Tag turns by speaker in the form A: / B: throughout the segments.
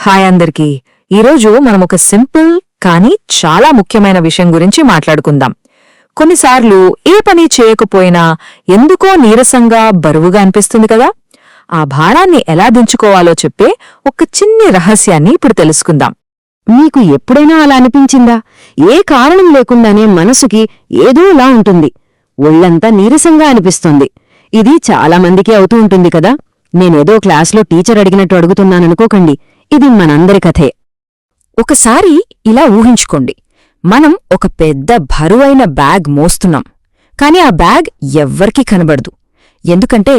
A: Hi అందరికీ. ఈరోజు మనం ఒక సింపుల్ కానీ చాలా ముఖ్యమైన విషయం గురించి మాట్లాడుకుందాం. కొన్నిసార్లు ఏ పని చేయకపోయినా ఎందుకో నీరసంగా బరువుగా అనిపిస్తుంది కదా. ఆ భారాన్ని ఎలా దించుకోవాలో చెప్పే ఒక చిన్ని రహస్యాన్ని ఇప్పుడు తెలుసుకుందాం.
B: మీకు ఎప్పుడైనా అలా అనిపించిందా? ఏ కారణం లేకుండానే మనసుకి ఏదోలా ఉంటుంది, ఒళ్లంతా నీరసంగా అనిపిస్తుంది. ఇది చాలామందికి అవుతూ ఉంటుంది కదా. నేనేదో క్లాస్లో టీచర్ అడిగినట్టు అడుగుతున్నాననుకోకండి, ఇది మనందరి కథే.
A: ఒకసారి ఇలా ఊహించుకోండి, మనం ఒక పెద్ద బరువైన బ్యాగ్ మోస్తున్నాం. కాని ఆ బ్యాగ్ ఎవ్వరికీ కనబడదు. ఎందుకంటే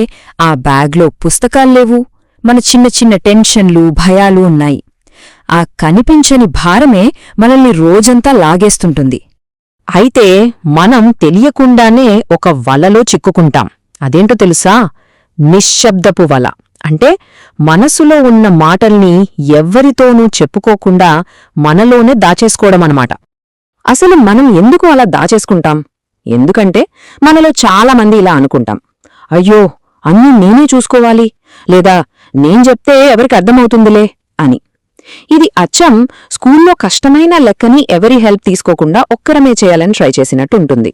A: ఆ బ్యాగ్లో పుస్తకాల్లేవు, మన చిన్న చిన్న టెన్షన్లు, భయాలు ఉన్నాయి. ఆ కనిపించని భారమే మనల్ని రోజంతా లాగేస్తుంటుంది. అయితే మనం తెలియకుండానే ఒక వలలో చిక్కుకుంటాం. అదేంటో తెలుసా? నిశ్శబ్దపు వల. అంటే మనసులో ఉన్న మాటల్ని ఎవ్వరితోనూ చెప్పుకోకుండా మనలోనే దాచేసుకోవడమన్నమాట. అసలు మనం ఎందుకు అలా దాచేసుకుంటాం? ఎందుకంటే మనలో చాలామంది ఇలా అనుకుంటాం, అయ్యో అన్నీ నేనే చూసుకోవాలి, లేదా నేను చెప్తే ఎవరికి అర్థమవుతుందిలే అని. ఇది అచ్చం స్కూల్లో కష్టమైన లెక్కని ఎవరి హెల్ప్ తీసుకోకుండా ఒక్కరమే చేయాలని ట్రై చేసినట్టు ఉంటుంది.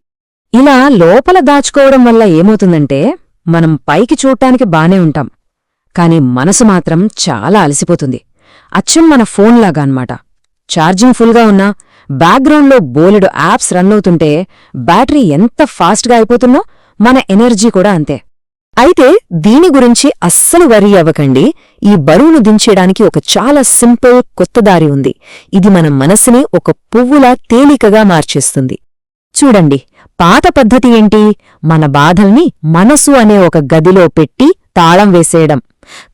A: ఇలా లోపల దాచుకోవడం వల్ల ఏమవుతుందంటే, మనం పైకి చూడటానికి బానే ఉంటాం, కాని మనసు మాత్రం చాలా అలసిపోతుంది. అచ్చం మన ఫోన్లాగా అన్నమాట. ఛార్జింగ్ ఫుల్గా ఉన్నా బ్యాక్గ్రౌండ్లో బోలెడు యాప్స్ రన్ అవుతుంటే బ్యాటరీ ఎంత ఫాస్ట్గా అయిపోతున్నో మన ఎనర్జీ కూడా అంతే. అయితే దీని గురించి అస్సలు వరీ అవ్వకండి. ఈ బరువును దించేయడానికి ఒక చాలా సింపుల్ కొత్త దారి ఉంది. ఇది మన మనసుని ఒక పువ్వులా తేలికగా మార్చేస్తుంది. చూడండి, పాత పద్ధతి ఏంటి? మన బాధల్ని మనసు అనే ఒక గదిలో పెట్టి తాళం వేసేయడం.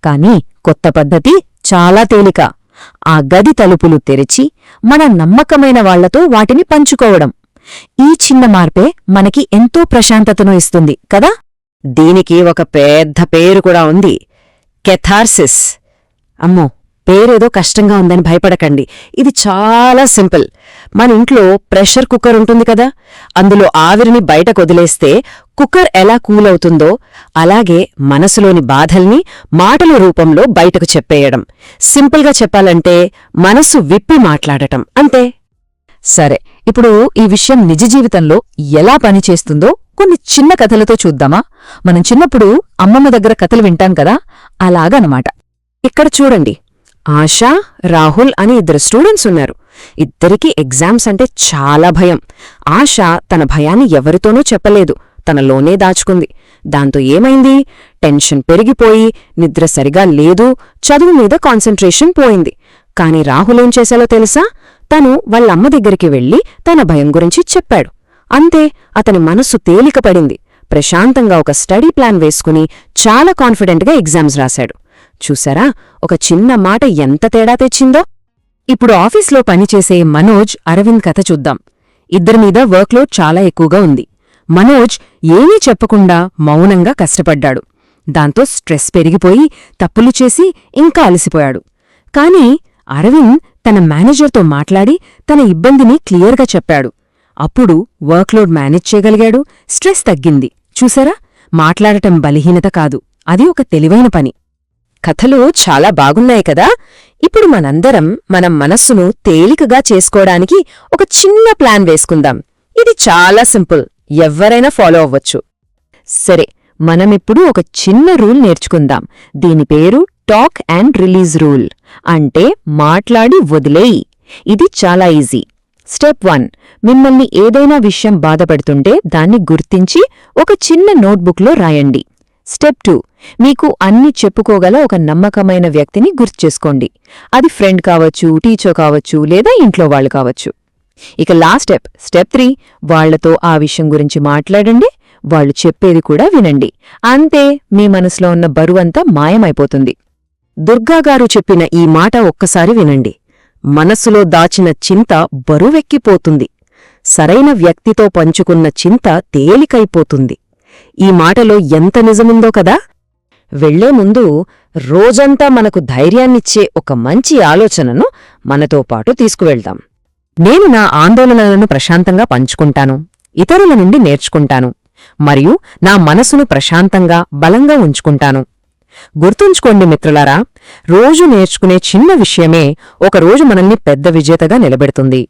A: కాని కొత్త పద్ధతి చాలా తేలిక. ఆ గది తలుపులు తెరిచి మన నమ్మకమైన వాళ్లతో వాటిని పంచుకోవడం. ఈ చిన్న మార్పే మనకి ఎంతో ప్రశాంతతను ఇస్తుంది కదా. దీనికి ఒక పెద్ద పేరు కూడా ఉంది, కెథార్సిస్. అమ్మో, పేరేదో కష్టంగా ఉందని భయపడకండి. ఇది చాలా సింపుల్. మన ఇంట్లో ప్రెషర్ కుక్కర్ ఉంటుంది కదా, అందులో ఆవిరిని బయటకు వదిలేస్తే కుక్కర్ ఎలా కూలవుతుందో అలాగే మనసులోని బాధల్ని మాటల రూపంలో బయటకు చెప్పేయడం. సింపుల్గా చెప్పాలంటే మనసు విప్పి మాట్లాడటం అంతే. సరే, ఇప్పుడు ఈ విషయం నిజ జీవితంలో ఎలా పనిచేస్తుందో కొన్ని చిన్న కథలతో చూద్దామా? మనం చిన్నప్పుడు అమ్మమ్మ దగ్గర కథలు వింటాం కదా, అలాగనమాట. ఇక్కడ చూడండి, ఆశా, రాహుల్ అని ఇద్దరు స్టూడెంట్స్ ఉన్నారు. ఇద్దరికీ ఎగ్జామ్స్ అంటే చాలా భయం. ఆశ తన భయాన్ని ఎవరితోనూ చెప్పలేదు, తనలోనే దాచుకుంది. దాంతో ఏమైంది? టెన్షన్ పెరిగిపోయి నిద్ర సరిగా లేదు, చదువు మీద కాన్సంట్రేషన్ పోయింది. కాని రాహుల్ ఏం చేశాలో తెలుసా? తను వాళ్ళమ్మ దగ్గరికి వెళ్లి తన భయం గురించి చెప్పాడు. అంతే, అతని మనస్సు తేలికపడింది. ప్రశాంతంగా ఒక స్టడీ ప్లాన్ వేసుకుని చాలా కాన్ఫిడెంట్గా ఎగ్జామ్స్ రాశాడు. చూసారా, ఒక చిన్న మాట ఎంత తేడా తెచ్చిందో? ఇప్పుడు ఆఫీస్లో పనిచేసే మనోజ్, అరవింద్ కథ చూద్దాం. ఇద్దరిమీద వర్క్లోడ్ చాలా ఎక్కువగా ఉంది. మనోజ్ ఏమీ చెప్పకుండా మౌనంగా కష్టపడ్డాడు. దాంతో స్ట్రెస్ పెరిగిపోయి తప్పులు చేసి ఇంకా అలసిపోయాడు. కాని అరవింద్ తన మేనేజర్తో మాట్లాడి తన ఇబ్బందిని క్లియర్గా చెప్పాడు. అప్పుడు వర్క్లోడ్ మేనేజ్ చేయగలిగాడు, స్ట్రెస్ తగ్గింది. చూసారా, మాట్లాడటం బలహీనత కాదు, అది ఒక తెలివైన పని. కథలు చాలా బాగున్నాయి కదా. ఇప్పుడు మనందరం మన మనస్సును తేలికగా చేసుకోవడానికి ఒక చిన్న ప్లాన్ వేసుకుందాం. ఇది చాలా సింపుల్, ఎవ్వరైనా ఫాలో అవ్వచ్చు. సరే, మనమిప్పుడు ఒక చిన్న రూల్ నేర్చుకుందాం. దీని పేరు టాక్ అండ్ రిలీజ్ రూల్, అంటే మాట్లాడి వదిలేయి. ఇది చాలా ఈజీ. స్టెప్ 1, మిమ్మల్ని ఏదైనా విషయం బాధపడుతుంటే దాన్ని గుర్తించి ఒక చిన్న నోట్బుక్లో రాయండి. స్టెప్ 2, మీకు అన్ని చెప్పుకోగల ఒక నమ్మకమైన వ్యక్తిని గుర్తుచేసుకోండి. అది ఫ్రెండ్ కావచ్చు, టీచర్ కావచ్చు, లేదా ఇంట్లో వాళ్ళు కావచ్చు. ఇక లాస్ట్ స్టెప్ 3, వాళ్లతో ఆ విషయం గురించి మాట్లాడండి. వాళ్ళు చెప్పేది కూడా వినండి. అంతే, మీ మనసులో ఉన్న బరువంతా మాయమైపోతుంది. దుర్గాగారు చెప్పిన ఈ మాట ఒక్కసారి వినండి. మనస్సులో దాచిన చింత బరువెక్కిపోతుంది, సరైన వ్యక్తితో పంచుకున్న చింత తేలికైపోతుంది. ఈ మాటలో ఎంత నిజముందో కదా. వెళ్లే ముందు రోజంతా మనకు ధైర్యాన్నిచ్చే ఒక మంచి ఆలోచనను మనతో పాటు తీసుకువెళ్దాం. నేను నా ఆందోళనలను ప్రశాంతంగా పంచుకుంటాను, ఇతరుల నుండి నేర్చుకుంటాను, మరియు నా మనసును ప్రశాంతంగా బలంగా ఉంచుకుంటాను. గుర్తుంచుకోండి మిత్రులారా, రోజు నేర్చుకునే చిన్న విషయమే ఒకరోజు మనల్ని పెద్ద విజేతగా నిలబెడుతుంది.